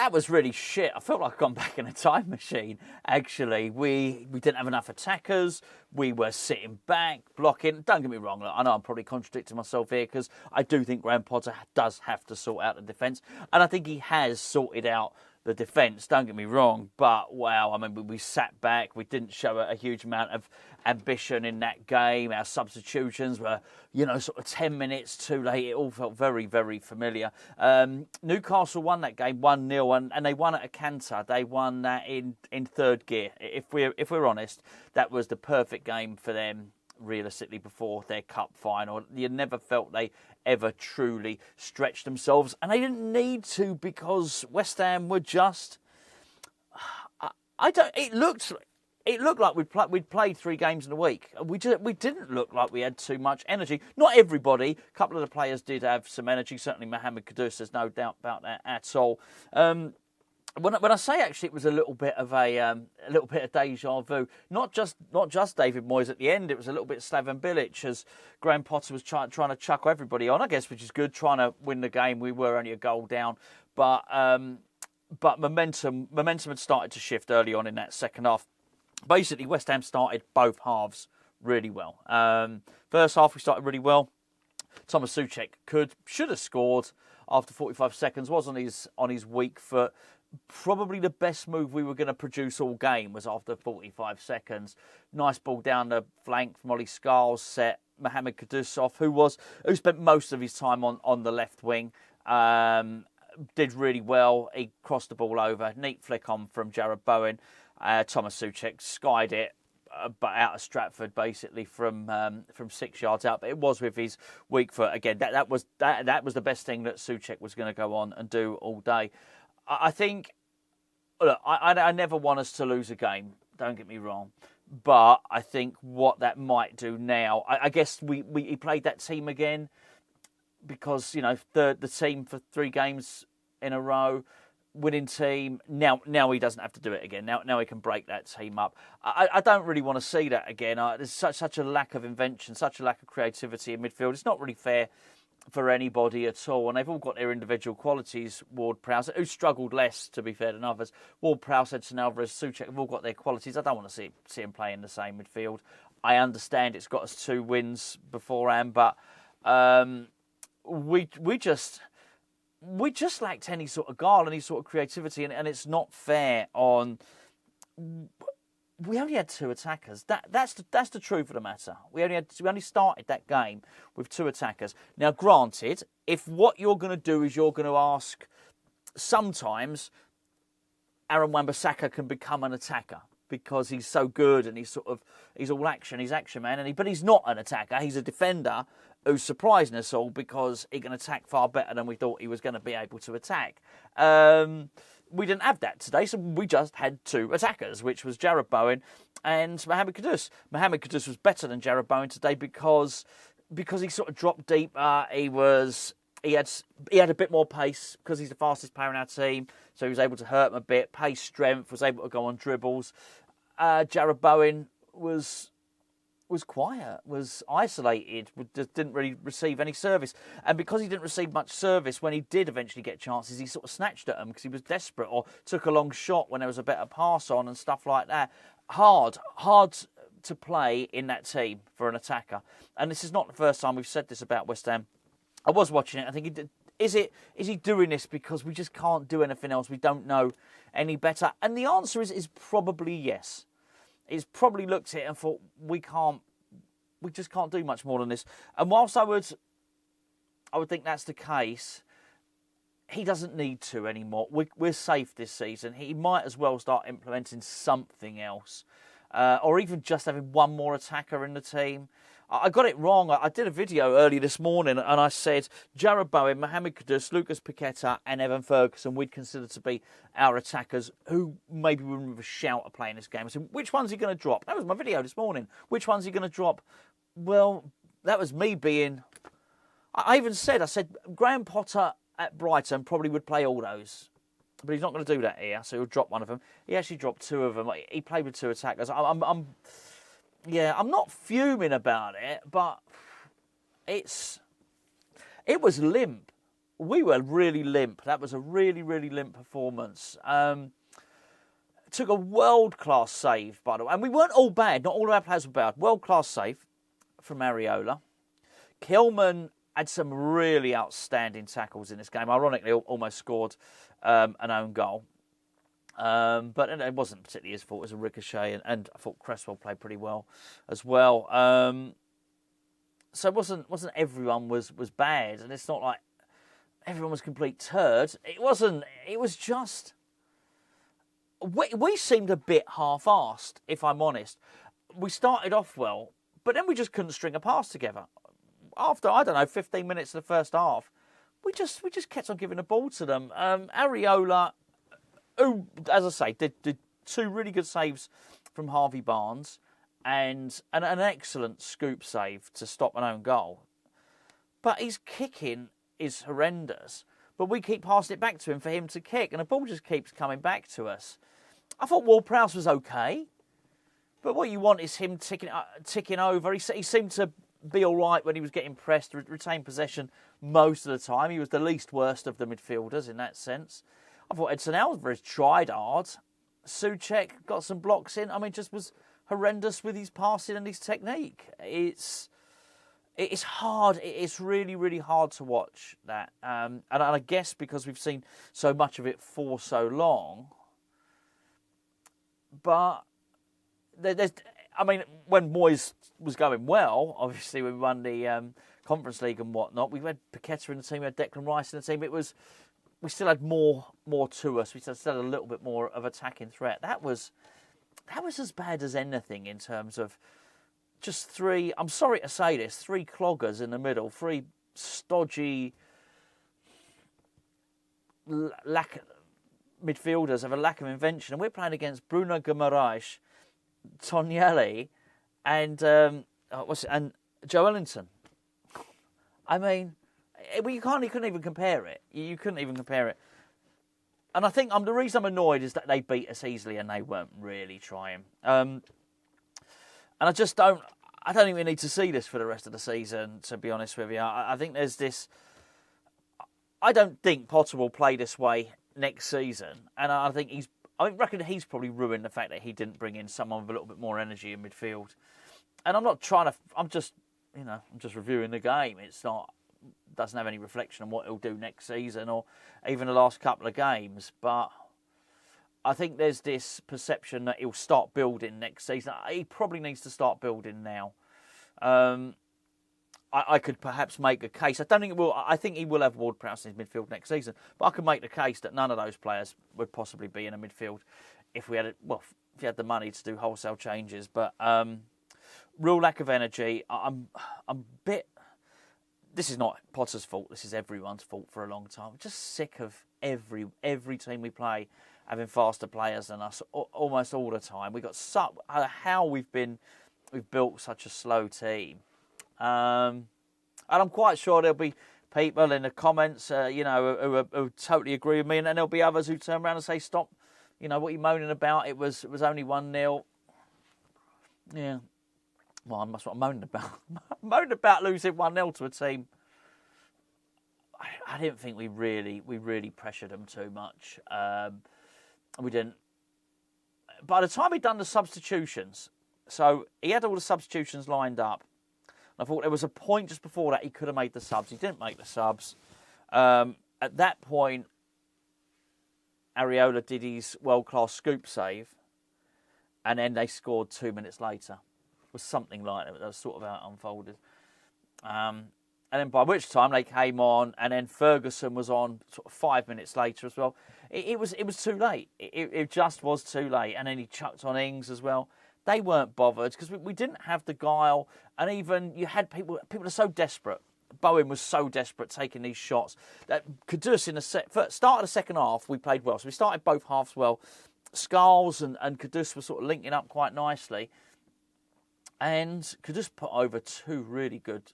that was really shit. I felt like I'd gone back in a time machine, actually. We didn't have enough attackers. We were sitting back, blocking. Don't get me wrong, I know I'm probably contradicting myself here because I do think Graham Potter does have to sort out the defence. And I think he has sorted out the defence, don't get me wrong, but wow, I mean, we sat back, we didn't show a huge amount of ambition in that game. Our substitutions were, sort of 10 minutes too late. It all felt very, very familiar. Newcastle won that game 1-0, and they won at a canter. They won that in third gear. If we're honest, that was the perfect game for them, realistically, before their cup final. You never felt they ever truly stretched themselves, and they didn't need to because West Ham were just. It looked like we'd played 3 games in a week. We didn't look like we had too much energy. Not everybody. A couple of the players did have some energy. Certainly Mohamed Kudus, there's no doubt about that at all. When I say actually it was a little bit of deja vu, not just David Moyes at the end, it was a little bit Slaven Bilic as Graham Potter was trying to chuck everybody on, I guess, which is good, trying to win the game. We were only a goal down, but momentum had started to shift early on in that second half. Basically, West Ham started both halves really well. First half we started really well. Thomas Souček should have scored after 45 seconds. Was on his weak foot. Probably the best move we were going to produce all game was after 45 seconds. Nice ball down the flank from Ollie Scarles, set Mohamed Kudus off, who spent most of his time on the left wing. Did really well. He crossed the ball over. Neat flick on from Jared Bowen. Thomas Souček skied it, but out of Stratford, basically from 6 yards out. But it was with his weak foot again. That was the best thing that Souček was going to go on and do all day. I think, look, I never want us to lose a game, don't get me wrong. But I think what that might do now, I guess he played that team again because, the team for 3 games in a row, winning team, now he doesn't have to do it again. Now he can break that team up. I don't really want to see that again. There's such a lack of invention, such a lack of creativity in midfield. It's not really fair for anybody at all, and they've all got their individual qualities. Ward-Prowse, who struggled less, to be fair, than others. Ward-Prowse, Edson Alvarez, Souček have all got their qualities. I don't want to see him play in the same midfield. I understand it's got us 2 wins beforehand, but we just lacked any sort of guile, any sort of creativity, and it's not fair on. We only had 2 attackers. That's the truth of the matter. We only started that game with 2 attackers. Now, granted, if what you're going to do is you're going to ask, sometimes Aaron Wan-Bissaka can become an attacker because he's so good and he's all action. He's action man, but he's not an attacker. He's a defender who's surprising us all because he can attack far better than we thought he was going to be able to attack. We didn't have that today, so we just had 2 attackers, which was Jared Bowen and Mohamed Kudus. Mohamed Kudus was better than Jared Bowen today because he sort of dropped deeper. He had a bit more pace because he's the fastest player in our team, so he was able to hurt him a bit. Pace, strength, was able to go on dribbles. Jared Bowen was quiet, was isolated, didn't really receive any service. And because he didn't receive much service, when he did eventually get chances, he sort of snatched at them because he was desperate or took a long shot when there was a better pass on and stuff like that. Hard to play in that team for an attacker. And this is not the first time we've said this about West Ham. I was watching it. I think, is he doing this because we just can't do anything else? We don't know any better? And the answer is probably yes. He's probably looked at it and thought, we just can't do much more than this. And whilst I would think that's the case, he doesn't need to anymore. We're safe this season. He might as well start implementing something else. Or even just having one more attacker in the team. I got it wrong. I did a video early this morning and I said Jared Bowen, Mohamed Kudus, Lucas Paqueta and Evan Ferguson we'd consider to be our attackers who maybe wouldn't have a shout at playing this game. So which one's he going to drop? That was my video this morning. Which one's he going to drop? Well, that was me being... I said Graham Potter at Brighton probably would play all those. But he's not going to do that here, so he'll drop one of them. He actually dropped 2 of them. He played with 2 attackers. I'm not fuming about it, but it was limp. we were really limp. That was a really, really limp performance. Took a world-class save, by the way. And we weren't all bad. Not all of our players were bad. World-class save from Areola. Kilman had some really outstanding tackles in this game. Ironically, almost scored an own goal. But it wasn't particularly his fault. It was a ricochet. And I thought Cresswell played pretty well as well. So it wasn't everyone was bad. And it's not like everyone was complete turds. It wasn't. It was just... We seemed a bit half-arsed, if I'm honest. We started off well, but then we just couldn't string a pass together. After, 15 minutes of the first half, we just kept on giving the ball to them. Areola, who, as I say, did 2 really good saves from Harvey Barnes and an excellent scoop save to stop an own goal. But his kicking is horrendous. But we keep passing it back to him for him to kick, and the ball just keeps coming back to us. I thought Ward-Prowse was okay, but what you want is him ticking over. He seemed to be all right when he was getting pressed, retain possession most of the time. He was the least worst of the midfielders in that sense. I thought Edson Alvarez tried hard. Souček got some blocks in. I mean, just was horrendous with his passing and his technique. It's hard. It's really, really hard to watch that. And I guess because we've seen so much of it for so long. But when Moyes was going well, obviously we won the Conference League and whatnot. We had Paqueta in the team, we had Declan Rice in the team. We still had more to us. We still had a little bit more of attacking threat. That was as bad as anything in terms of just 3, I'm sorry to say this, 3 cloggers in the middle, 3 stodgy midfielders have a lack of invention. And we're playing against Bruno Guimarães, Tonelli, and Joe Ellington. I mean, you couldn't even compare it. You couldn't even compare it. And I think the reason I'm annoyed is that they beat us easily and they weren't really trying. And I don't think we need to see this for the rest of the season, to be honest with you. I think there's this... I don't think Potter will play this way next season. And I reckon he's probably ruined the fact that he didn't bring in someone with a little bit more energy in midfield. And I'm just reviewing the game. Doesn't have any reflection on what he'll do next season or even the last couple of games. But I think there's this perception that he'll start building next season. He probably needs to start building now. I could perhaps make a case. I don't think it will. I think he will have Ward-Prowse in his midfield next season. But I could make the case that none of those players would possibly be in a midfield if we had if you had the money to do wholesale changes. But real lack of energy. I'm a bit. This is not Potter's fault. This is everyone's fault for a long time. I'm just sick of every team we play having faster players than us almost all the time. We got how we've built such a slow team. And I'm quite sure there'll be people in the comments, who totally agree with me, and then there'll be others who turn around and say, "Stop! What are you moaning about? It was only 1-0." Yeah. Well, that's what I'm moaning about. Moaning about losing 1-0 to a team. I didn't think we really pressured them too much. We didn't. By the time he'd done the substitutions, so he had all the substitutions lined up. I thought there was a point just before that he could have made the subs. He didn't make the subs. At that point, Areola did his world-class scoop save, and then they scored 2 minutes later. It was something like that. That was sort of how it unfolded. And then by which time they came on, and then Ferguson was on sort of 5 minutes later as well. It was too late. It just was too late. And then he chucked on Ings as well. They weren't bothered because we didn't have the guile, and even you had people are so desperate. Bowen was so desperate taking these shots that Kudus in the start of the second half we played well. So we started both halves well. Scarles and Kudus were sort of linking up quite nicely, and Kudus put over 2 really good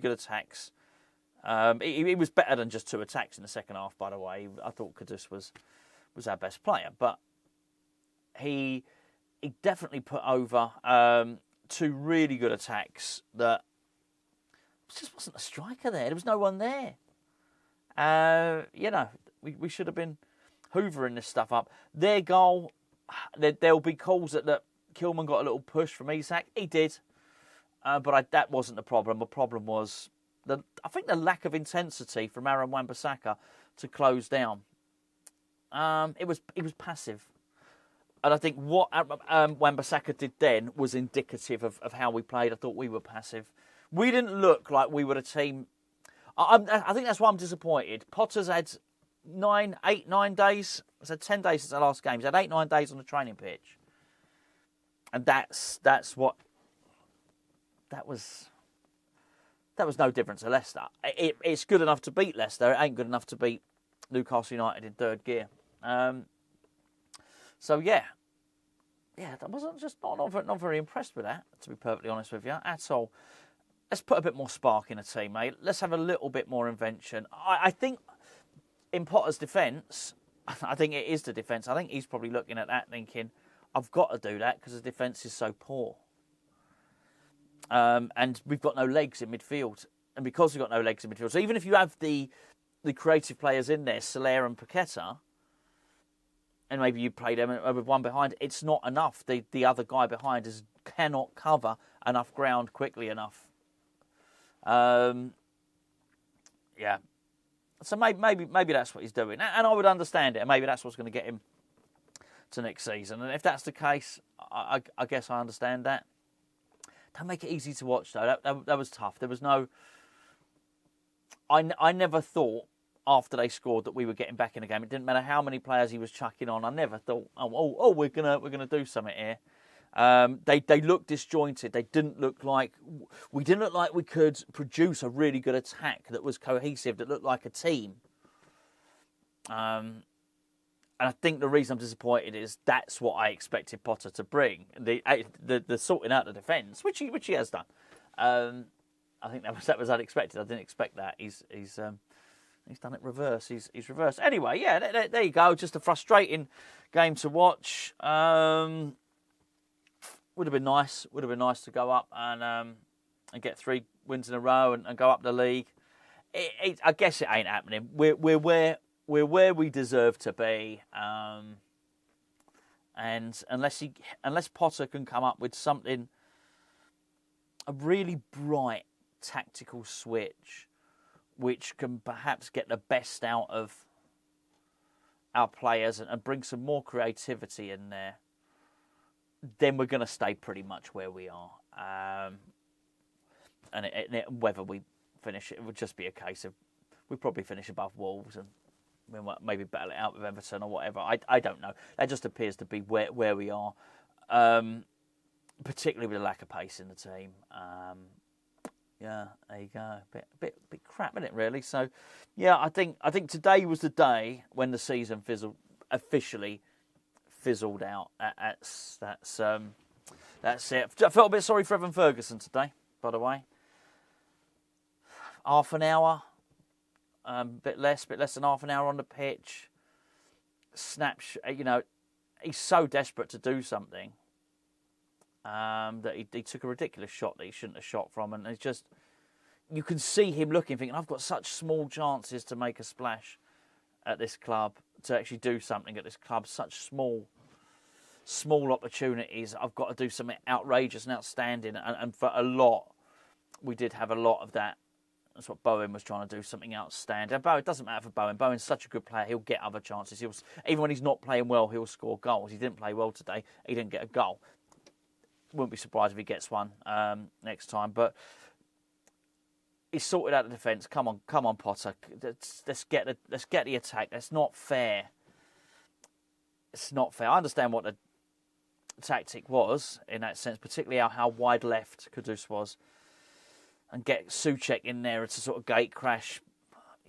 attacks. He was better than just 2 attacks in the second half, by the way. I thought Kudus was our best player, but he definitely put over 2 really good attacks that just wasn't a striker there. There was no one there. We should have been hoovering this stuff up. Their goal, there'll be calls that Kilman got a little push from Isak. He did, but that wasn't the problem. The problem was I think the lack of intensity from Aaron Wan-Bissaka to close down. It was passive. And I think what Wan-Bissaka did then was indicative of how we played. I thought we were passive. We didn't look like we were a team. I think that's why I'm disappointed. Potter's had 9 days. It's had 10 days since our last game. He's had 8-9 days on the training pitch. And that's what... That was no difference to Leicester. It's good enough to beat Leicester. It ain't good enough to beat Newcastle United in third gear. So yeah, I wasn't just not very impressed with that, to be perfectly honest with you, at all. Let's put a bit more spark in a team, mate. Let's have a little bit more invention. I think in Potter's defence, I think it is the defence. I think he's probably looking at that thinking, I've got to do that because the defence is so poor. And we've got no legs in midfield. And because we've got no legs in midfield, so even if you have the creative players in there, Soler and Paqueta, and maybe you play them with one behind, it's not enough. The other guy behind cannot cover enough ground quickly enough. Yeah. So maybe that's what he's doing. And I would understand it. Maybe that's what's going to get him to next season. And if that's the case, I guess I understand that. Don't make it easy to watch, though. That was tough. There was no... I never thought after they scored that we were getting back in the game. It didn't matter how many players he was chucking on. I never thought, we're gonna do something here. They looked disjointed. We didn't look like we could produce a really good attack that was cohesive, that looked like a team. And I think the reason I'm disappointed is that's what I expected Potter to bring. The sorting out the defence, which he has done. I think that was unexpected. I didn't expect that. He's done it reverse. He's reversed. Anyway, yeah, there you go. Just a frustrating game to watch. Would have been nice. Would have been nice to go up and get 3 wins in a row and go up the league. I guess it ain't happening. We're where we deserve to be. And unless Potter can come up with something, a really bright tactical switch, which can perhaps get the best out of our players and bring some more creativity in there, then we're going to stay pretty much where we are. And whether we finish, it would just be a case of we'd probably finish above Wolves and we might maybe battle it out with Everton or whatever. I don't know. That just appears to be where we are, particularly with the lack of pace in the team. Yeah, there you go. Bit crap, isn't it, really? So, yeah, I think today was the day when the season officially fizzled out. That's it. I felt a bit sorry for Evan Ferguson today, by the way. Half an hour, bit less than half an hour on the pitch. He's so desperate to do something. That he took a ridiculous shot that he shouldn't have shot from, and it's just, you can see him looking, thinking, I've got such small chances to make a splash at this club, to actually do something at this club, such small opportunities. I've got to do something outrageous and outstanding, and for a lot, we did have a lot of that. That's what Bowen was trying to do, something outstanding. Bowen, it doesn't matter for Bowen. Bowen's such a good player, he'll get other chances. Even when he's not playing well, he'll score goals. He didn't play well today, he didn't get a goal. Wouldn't be surprised if he gets one next time. But he's sorted out the defence. Come on, Potter. Let's get the attack. That's not fair. It's not fair. I understand what the tactic was in that sense, particularly how wide left Kudus was, and get Souček in there to sort of gate crash.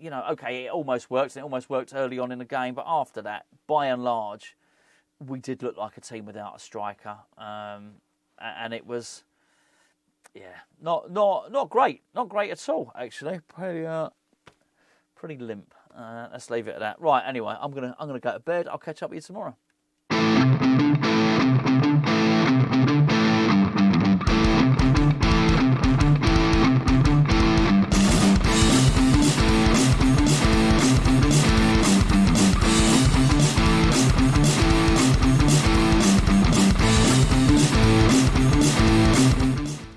Okay, it almost worked. It almost worked early on in the game, but after that, by and large, we did look like a team without a striker. And it was, not great at all. Actually, pretty limp. Let's leave it at that. Right. Anyway, I'm gonna go to bed. I'll catch up with you tomorrow.